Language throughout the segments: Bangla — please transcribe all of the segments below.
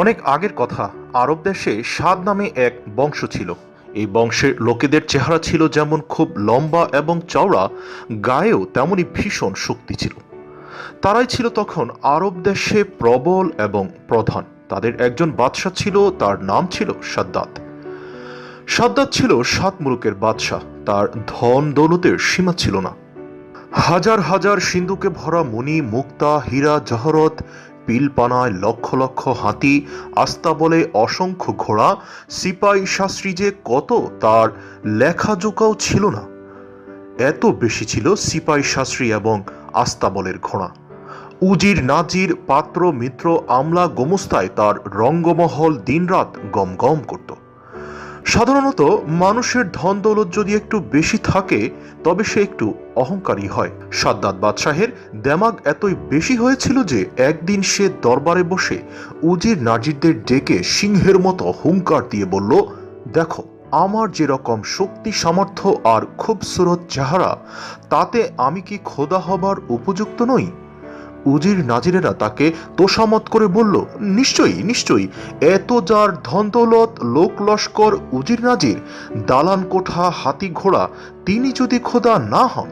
অনেক আগের কথা। আরব দেশে সাদ নামে এক বংশ ছিল। এই বংশের লোকেদের চেহারা ছিল যেমন খুব লম্বা এবং চওড়া, গায়েও তেমনি ভীষণ শক্তি ছিল। তারাই ছিল তখন আরব দেশে প্রবল এবং প্রধান। তাদের একজন বাদশাহ ছিল, তার নাম ছিল সাদ্দাত। সাদ্দাত ছিল 7 মুলুকের বাদশাহ। তার ধন দৌলতের সীমা ছিল না। হাজার হাজার সিন্ধুকে ভরা মণি, মুক্তা, হীরা জহরত, পিলপানায় লক্ষ লক্ষ হাতি, আস্তাবলে অসংখ্য ঘোড়া, সিপাই শাস্ত্রী যে কত তার লেখাজোকাও ছিল না। এত বেশি ছিল সিপাই শাস্ত্রী এবং আস্তাবলের ঘোড়া। উজির নাজির, পাত্র মিত্র, আমলা গোমস্তায় তার রঙ্গমহল দিনরাত গম গম করত। সাধারণত মানুষের ধন দৌলত যদি একটু বেশি থাকে তবে সে একটু অহংকারী হয়। সাদ্দাত বাদশাহের দেমাগ এতই বেশি হয়েছিল যে একদিন সে দরবারে বসে উজির নাজিরদের ডেকে সিংহের মতো হুঙ্কার দিয়ে বলল, দেখো, আমার যেরকম শক্তি সামর্থ্য আর খুবসুরত চেহারা, তাতে আমি কি খোদা হবার উপযুক্ত নই? উজির নাজিরেরা তাকে তোষামত করে বলল, নিশ্চয়ই নিশ্চয়ই, এত যার ধন দৌলত, লোক লস্কর, উজির নাজির, দালান কোঠা, হাতি ঘোড়া, তিনি যদি খোদা না হন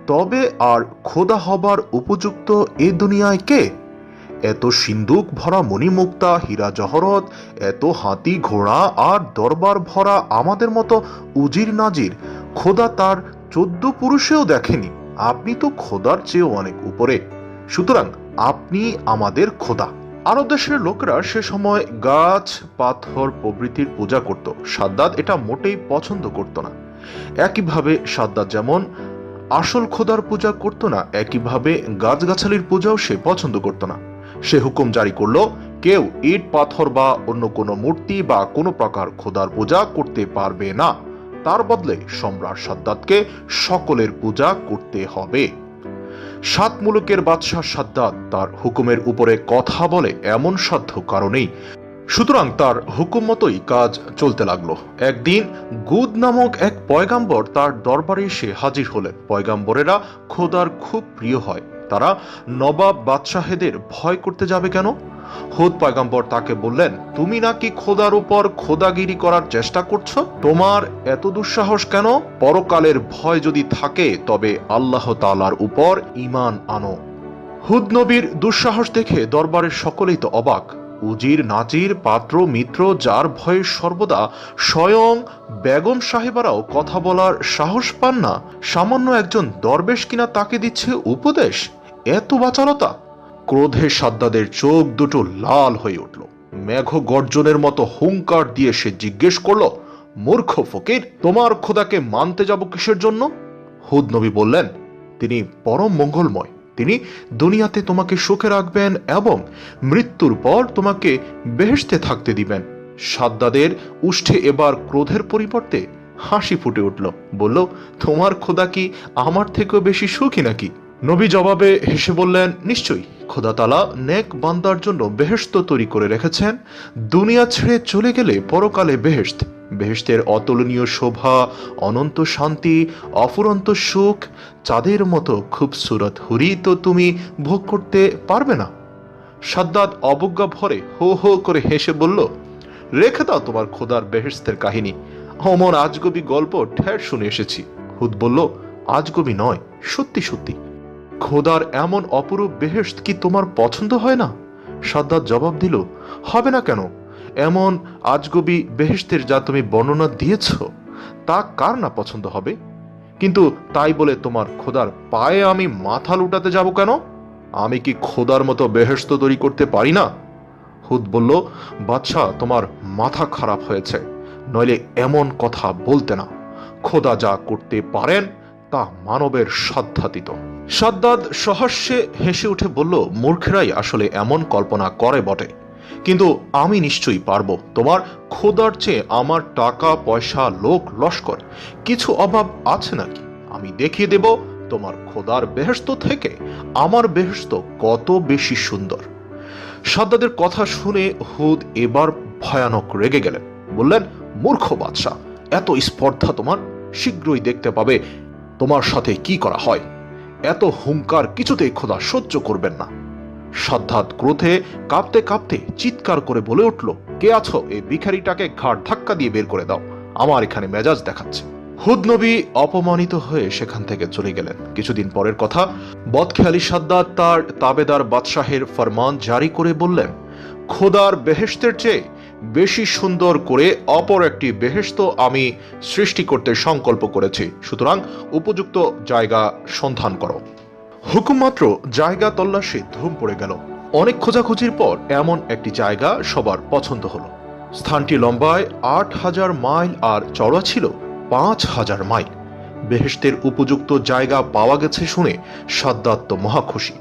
তবে আর খোদা হবার উপযুক্ত এ দুনিয়ায় কে? এত সিন্দুক ভরা মণিমুক্তা, হীরা জহরত, এত হাতি ঘোড়া আর দরবার ভরা আমাদের মতো উজির নাজির খোদা তার 14 পুরুষেও দেখেনি। আপনি তো খোদার চেয়েও অনেক উপরে, সুতরাং আপনি আমাদের খোদা। আরব দেশের লোকেরা সে সময় গাছ, পাথর প্রভৃতির পূজা করত। সাদ্দাত এটা মোটেই পছন্দ করত না। একইভাবে সাদ্দাত যেমন আসল খোদার পূজা করত না, একইভাবে গাছগাছালির পূজাও সে পছন্দ করত না। সে হুকুম জারি করল, কেউ ইট পাথর বা অন্য কোনো মূর্তি বা কোনো প্রকার খোদার পূজা করতে পারবে না। তার বদলে সম্রাট সাদ্দাতকে সকলের পূজা করতে হবে। 7 মুলুকের বাদশাহ সাদ্দাত তার হুকুমের উপরে কথা বলে এমন সাধ্য কারণেই, সুতরাং তার হুকুম মতোই কাজ চলতে লাগলো। একদিন গুদ নামক এক পয়গাম্বর তার দরবারে এসে হাজির হলেন। পয়গাম্বরেরা খোদার খুব প্রিয় হয়। তারা নবাব বাদশাহেদের ভয় করতে যাবে কেন? হুদ পয়গাম্বর তাকে বললেন, তুমি নাকি খোদার উপর খোদাগিরি করার চেষ্টা করছো? তোমার এত দুঃসাহস কেন? পরকালের ভয় যদি থাকে তবে আল্লাহ তাআলার উপর ঈমান আনো। হুদ নবীর দুঃসাহস দেখে দরবারের সকলেই তো অবাক। উজির নাজির, পাত্র মিত্র যার ভয়ে সর্বদা স্বয়ং বেগম সাহেবারাও কথা বলার সাহস পান না, সামান্য একজন দরবেশ কিনা তাকে দিচ্ছে উপদেশ। এত বাচালতা! ক্রোধে সাদ্দাদের চোখ দুটো লাল হয়ে উঠল। মেঘ গর্জনের মতো হুঙ্কার দিয়ে সে জিজ্ঞেস করল, মূর্খ ফকির, তোমার খোদাকে মানতে যাব কিসের জন্য? হুদ নবী বললেন, তিনি পরম মঙ্গলময়। তিনি দুনিয়াতে তোমাকে সুখে রাখবেন এবং মৃত্যুর পর তোমাকে বেহেশতে থাকতে দিবেন। সাদ্দাদের উষ্ঠে এবার ক্রোধের পরিবর্তে হাসি ফুটে উঠল। বলল, তোমার খোদা কি আমার থেকেও বেশি সুখী নাকি? নবী জবাবে হেসে বললেন, নিশ্চয়ই, খোদা তাআলা নেক বান্দার জন্য বেহেশত তৈরি করে রেখেছেন। দুনিয়া ছেড়ে চলে গেলে পরকালে বেহেশত। বেহেশতের অতুলনীয় শোভা, অনন্ত শান্তি, অফুরন্ত সুখ, চাঁদের মতো খুবসুরত হুরি তো তুমি ভোগ করতে পারবে না। সাদ্দাত অবজ্ঞা ভরে হো হো করে হেসে বলল, রেখে দাও তোমার খোদার বেহেশতের কাহিনী। অমন আজগবি গল্প ঠের শুনে এসেছি। হুদ বলল, আজগবি নয়, সত্যি সত্যি। খোদার এমন অপরূপ বেহেশত কি তোমার পছন্দ হয় না? সাদ্দাত জবাব দিল, হবে না কেন? এমন আজগবি বেহেশতের যা তুমি বর্ণনা দিয়েছ তা কার না পছন্দ হবে? কিন্তু তাই বলে তোমার খোদার পায়ে আমি মাথা লুটাতে যাব কেন? আমি কি খোদার মতো বেহেশত তৈরি করতে পারি না? হুদ বলল, বাদশাহ, তোমার মাথা খারাপ হয়েছে, নইলে এমন কথা বলতে না। খোদা যা করতে পারেন তা মানবের সাধ্যাতীত। সাদ্দাত সহাস্যে হেসে উঠে বলল, মূর্খেরাই আসলে এমন কল্পনা করে বটে, কিন্তু আমি নিশ্চয়ই পারবো। তোমার খোদার চেয়ে আমার টাকা পয়সা, লোক লস্কর কিছু অভাব আছে নাকি? আমি দেখিয়ে দেব তোমার খোদার বেহেশত থেকে আমার বেহেশত কত বেশি সুন্দর। সাদ্দাদের কথা শুনে হুদ এবার ভয়ানক রেগে গেলেন। বললেন, মূর্খ বাদশাহ, এত স্পর্ধা তোমার! শীঘ্রই দেখতে পাবে তোমার সাথে কি করা হয়। এত হুঙ্কার কিছুতেই খোদা সহ্য করবেন না। সাদ্দাত ক্রোধে কাঁপতে কাঁপতে চিৎকার করে বলে উঠল, কে আছো? এই ভিখারিটাকে ঘাড় ধাক্কা দিয়ে বের করে দাও, আমার এখানে মেজাজ দেখাচ্ছে। হুদ নবী অপমানিত হয়ে সেখান থেকে চলে গেলেন। কিছুদিন পরের কথা, বদখেয়ালি সাদ্দাত তার তাবেদার বাদশাহের ফরমান জারি করে বললেন, খোদার বেহেশতের চেয়ে বেশি সুন্দর করে অপর একটি বেহেশত আমি সৃষ্টি করতে সংকল্প করেছি, সুতরাং উপযুক্ত জায়গা সন্ধান করো। হুকুম মাত্র জায়গা তল্লাশি ধুম পড়ে গেল। অনেক খোঁজাখুঁজির পর এমন একটি জায়গা সবার পছন্দ হলো। স্থানটি লম্বায় 8,000 মাইল আর চওড়া ছিল 5,000 মাইল। বেহেশতের উপযুক্ত জায়গা পাওয়া গেছে শুনে সাদ্দাত তো মহা খুশি।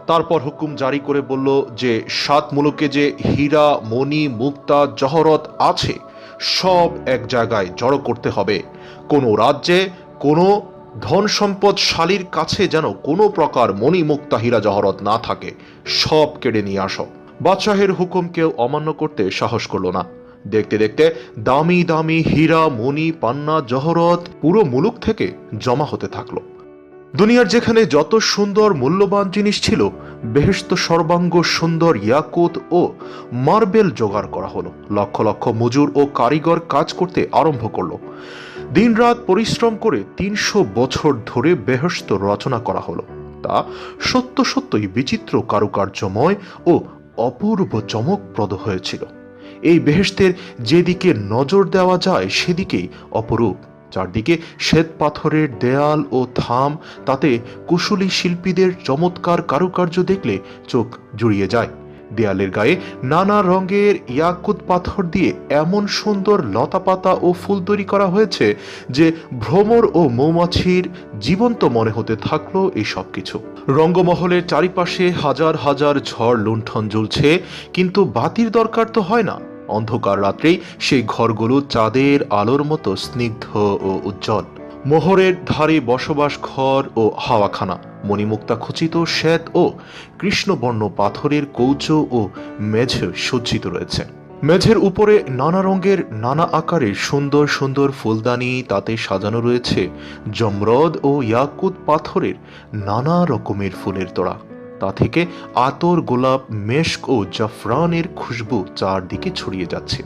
তারপর হুকুম জারি করে বলল যে 7 মুলুকে যে হীরা, মণি, মুক্তা, জহরত আছে সব এক জায়গায় জড়ো করতে হবে। কোনো রাজ্যে কোনো ধন সম্পদশালীর কাছে যেন কোনো প্রকার মণি, মুক্তা, হীরা, জহরত না থাকে, সব কেড়ে নিয়ে আসো। বাদশাহের হুকুম কেউ অমান্য করতে সাহস করল না। দেখতে দেখতে দামি দামি হীরা, মণি, পান্না, জহরত পুরো মুলুক থেকে জমা হতে থাকলো। দুনিয়ার যেখানে যত সুন্দর মূল্যবান জিনিস ছিল, বেহেশত সর্বাঙ্গ সুন্দর ইয়াকুত ও মার্বেল জোগাড় করা হলো। লক্ষ লক্ষ মজুর ও কারিগর কাজ করতে আরম্ভ করলো। দিনরাত পরিশ্রম করে 300 বছর ধরে বেহেশত রচনা করা হলো। তা সত্য সত্যই বিচিত্র কারুকার্যময় ও অপূর্ব চমকপ্রদ হয়েছিল। এই বেহেশতের যেদিকে নজর দেওয়া যায় সেদিকেই অপরূপ। চারদিকে শ্বেত পাথরের দেয়াল ও থাম, তাতে কুশলী শিল্পীদের চমৎকার কারুকার্য দেখলে চোখ জুড়িয়ে যায়। দেয়ালের গায়ে নানা রঙের ইয়াকুত পাথর দিয়ে এমন সুন্দর লতাপাতা ও ফুল তৈরি করা হয়েছে যে ভ্রমর ও মৌমাছির জীবন্ত মনে হতে থাকলো এই সব কিছু। রঙ্গমহলের চারিপাশে হাজার হাজার ঝড় লুণ্ঠন জ্বলছে, কিন্তু বাতির দরকার তো হয় না। অন্ধকার রাত্রেই সেই ঘরগুলো চাঁদের আলোর মতো স্নিগ্ধ ও উজ্জ্বল। মোহরের ধারে বসবাস ঘর ও হাওয়াখানা, মণিমুক্তা খচিত শ্বেত ও কৃষ্ণবর্ণ পাথরের কৌচ ও মেঝ সজ্জিত রয়েছে। মেঝের উপরে নানা রঙের নানা আকারের সুন্দর সুন্দর ফুলদানি, তাতে সাজানো রয়েছে জমরদ ও ইয়াকুত পাথরের নানা রকমের ফুলের তোড়া। তা থেকে আতর, গোলাপ, মেশক ও জাফরানের খুশবু চারদিকে ছড়িয়ে যাচ্ছে।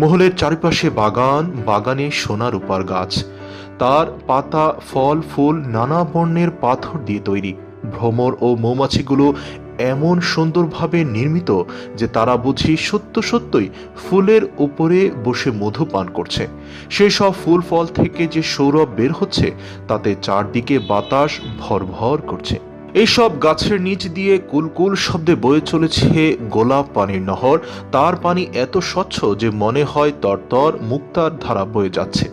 মহলের চারিপাশে বাগান, বাগানে সোনা রূপার গাছ, তার পাতা, ফল, ফুল নানা বর্ণের পাথর দিয়ে তৈরি। ভ্রমর ও মৌমাছিগুলো এমন সুন্দরভাবে নির্মিত যে তারা বুঝি সত্য সত্যই ফুলের উপরে বসে মধু পান করছে। সেই সব ফুল ফল থেকে যে সৌরভ বের হচ্ছে, তাতে চারদিকে বাতাস ভরভর করছে। এইসব গাছের নিচ দিয়ে কুলকুল শব্দে বয়ে চলেছে গোলাপ পানির নহর। তার পানি এত স্বচ্ছ যে মনে হয় তরতর মুক্তার ধারা বয়ে যাচ্ছে।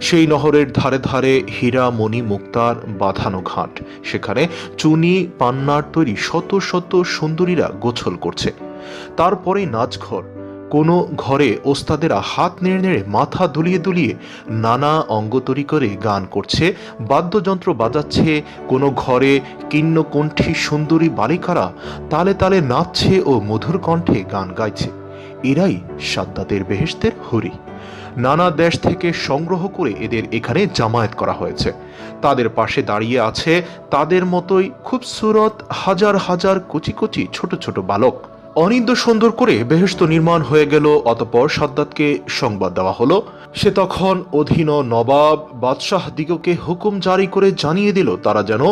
সেই নহরের ধারে ধারে হীরা, মণি, মুক্তার বাঁধানো ঘাট। সেখানে চুনি, পান্নার তৈরি শত শত সুন্দরীরা গোছল করছে। তারপরে নাচঘর। কোনো ঘরে ওস্তাদেরা হাত নেড়ে নেড়ে, মাথা দুলিয়ে দুলিয়ে নানা অঙ্গতরি করে গান করছে, বাদ্যযন্ত্র বাজাচ্ছে। কোনো ঘরে কিন্নকণ্ঠী সুন্দরী বালিকারা তালে তালে নাচছে ও মধুর কণ্ঠে গান গাইছে। এরাই সাদ্দাতের বেহেশতের হুরি। নানা দেশ থেকে সংগ্রহ করে এদের এখানে জামায়াত করা হয়েছে। তাদের পাশে দাঁড়িয়ে আছে তাদের মতোই খুবসুরত হাজার হাজার কচি কচি ছোট ছোট বালক। অনিন্দ্য সুন্দর করে বেহেশত নির্মাণ হয়ে গেল। অতঃপর সাদ্দাতকে সংবাদ দেওয়া হলো। সে তখন অধীন নবাব বাদশাহ দিগকে হুকুম জারি করে জানিয়ে দিল তারা যেন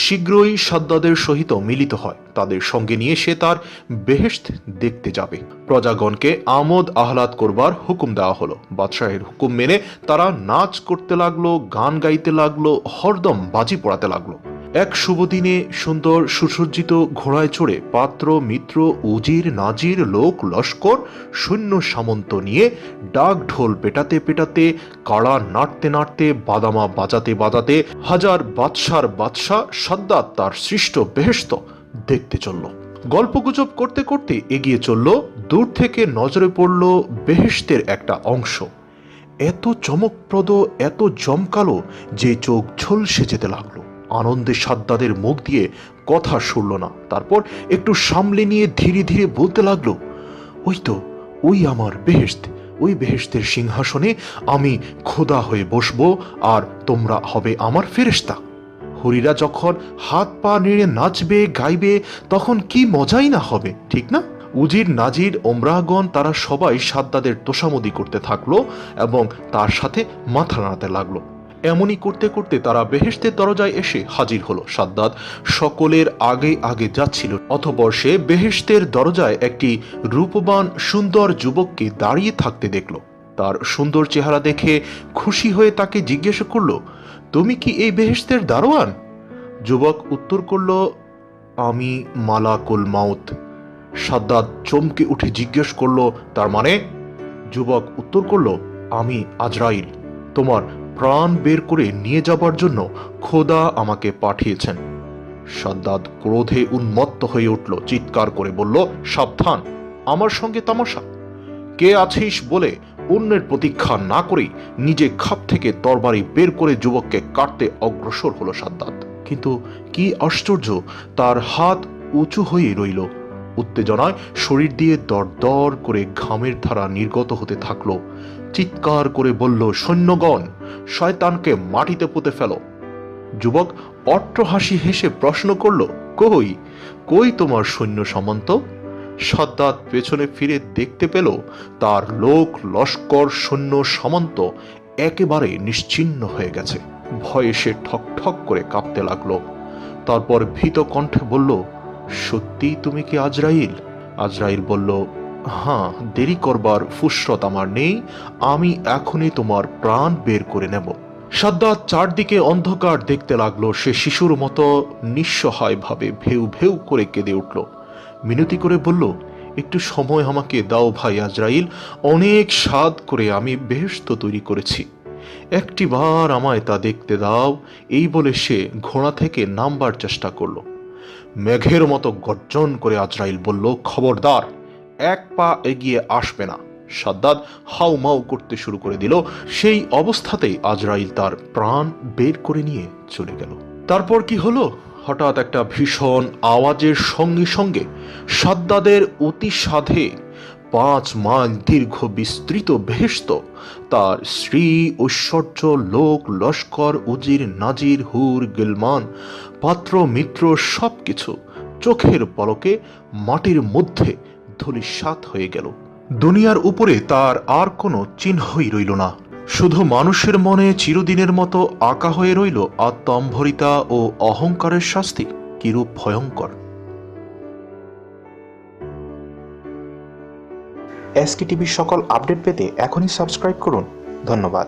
শীঘ্রই সাদ্দাতের সহিত মিলিত হয়। তাদের সঙ্গে নিয়ে সে তার বেহেশত দেখতে যাবে। প্রজাগণকে আমোদ আহ্লাদ করবার হুকুম দেওয়া হলো। বাদশাহের হুকুম মেনে তারা নাচ করতে লাগলো, গান গাইতে লাগলো, হরদম বাজি পড়াতে লাগলো। এক শুভ দিনে সুন্দর সুসজ্জিত ঘোড়ায় চড়ে পাত্র, মিত্র, উজির, নাজির, লোক লস্কর, সৈন্য সামন্ত নিয়ে ডাক ঢোল পেটাতে পেটাতে, কাড়া নাড়তে নাড়তে, বাদামা বাজাতে বাজাতে হাজার বাদশার বাদশাহ সাদ্দাত তার সৃষ্ট বেহেশত দেখতে চলল। গল্পগুজব করতে করতে এগিয়ে চলল। দূর থেকে নজরে পড়ল বেহেশতের একটা অংশ। এত চমকপ্রদ, এত জমকালো যে চোখ ঝলসে যেতে লাগলো। আনন্দে সাদ্দাতের মুখ দিয়ে কথা সরল না। তারপর একটু সামলে নিয়ে ধীরে ধীরে বলতে লাগলো, ওই তো, ওই আমার বেহেশত। ওই বেহেশতের সিংহাসনে আমি খোদা হয়ে বসবো আর তোমরা হবে আমার ফেরেশতা। হরিরা যখন হাত পা নেড়ে নাচবে গাইবে তখন কি মজাই না হবে, ঠিক না? উজির, নাজির, ওমরাহগণ তারা সবাই সাদ্দাদের তোষামদি করতে থাকলো এবং তার সাথে মাথা নাড়াতে লাগলো। এমনই করতে করতে তারা বেহেশতের দরজায় এসে হাজির হলো। সাদ্দাদ সকলের আগে আগে যাচ্ছিল, অতঃপর সে বেহেশতের দরজায় একটি রূপবান সুন্দর যুবককে দাঁড়িয়ে থাকতে দেখলো। তার সুন্দর চেহারা দেখে খুশি হয়ে তাকে জিজ্ঞেস করলো, তুমি কি এই বেহেশতের দারোয়ান? যুবক উত্তর করল, আমি মালাকুল মাউত। সাদ্দাদ চমকে উঠে জিজ্ঞেস করলো, তার মানে? যুবক উত্তর করল, আমি আজরাইল, তোমার প্রাণ বের করে নিয়ে যাবার জন্য খোদা আমাকে পাঠিয়েছেন। সাদ্দাদ ক্রোধে উন্মত্ত হয়ে উঠল, চিৎকার করে বলল, সাবধান, আমার সঙ্গে তামাশা! কে আছিস বলে অন্যের প্রতীক্ষা না করেই নিজে খাপ থেকে তরবারি বের করে যুবককে কাটতে অগ্রসর হলো সাদ্দাদ। কিন্তু কি আশ্চর্য, তার হাত উঁচু হয়ে রইল। উত্তেজনায় শরীর দিয়ে দরদর করে ঘামের ধারা নির্গত হতে থাকলো। চিৎকার করে বলল, সৈন্যগণ, শয়তানকে মাটিতে পুঁতে ফেলো! যুবক অট্টহাসি হেসে প্রশ্ন করল, কই কই তোমার সৈন্য সামন্ত? সাদ্দাদ পেছনে ফিরে দেখতে পেল তার লোক লস্কর সৈন্য সামন্ত একেবারে নিশ্চিহ্ন হয়ে গেছে। ভয়ে সে ঠক ঠক করে কাঁপতে লাগলো। তারপর ভীত কণ্ঠে বলল, সত্যি তুমি কি আজরাইল? আজরাইল বলল, হ্যাঁ, দেরি করবার ফুসরত আমার নেই, আমি এখনই তোমার প্রাণ বের করে নেব। সাদ্দাদ চারদিকে অন্ধকার দেখতে লাগলো। সে শিশুর মতো নিঃসহায় ভাবে ভেউ ভেউ করে কেঁদে উঠল। মিনতি করে বলল, একটু সময় আমাকে দাও ভাই আজরাইল, অনেক সাধ করে আমি বেহেশত তৈরি করেছি, একটিবার আমায় তা দেখতে দাও। এই বলে সে ঘোড়া থেকে নামবার চেষ্টা করলো। মেঘের মতো গর্জন করে আজরাইল বলল, খবরদার, এক পা এগিয়ে আসবে না। সাদ্দাদ হাউমাউ করতে শুরু করে দিল। সেই অবস্থাতেই আজরাইল তার প্রাণ বের করে নিয়ে চলে গেল। তারপর কি হলো? হঠাৎ একটা ভীষণ আওয়াজের সঙ্গে সঙ্গে সাদ্দাদের অতি সাধে 5 মাইল দীর্ঘ বিস্তৃত বেহেশত, তার স্ত্রী, ঐশ্বর্য, লোক লস্কর, উজির, নাজির, হুর, গিলমান, পাত্র, মিত্র সবকিছু চোখের পলকে মাটির মধ্যে ধূলিসাৎ হয়ে গেল। দুনিয়ার উপরে তার আর কোনো চিহ্নই রইল না। শুধু মানুষের মনে চিরদিনের মতো আঁকা হয়ে রইল আত্মম্ভরিতা ও অহংকারের শাস্তি কিরূপ ভয়ঙ্কর। এসকে টিভির সকল আপডেট পেতে এখনই সাবস্ক্রাইব করুন। ধন্যবাদ।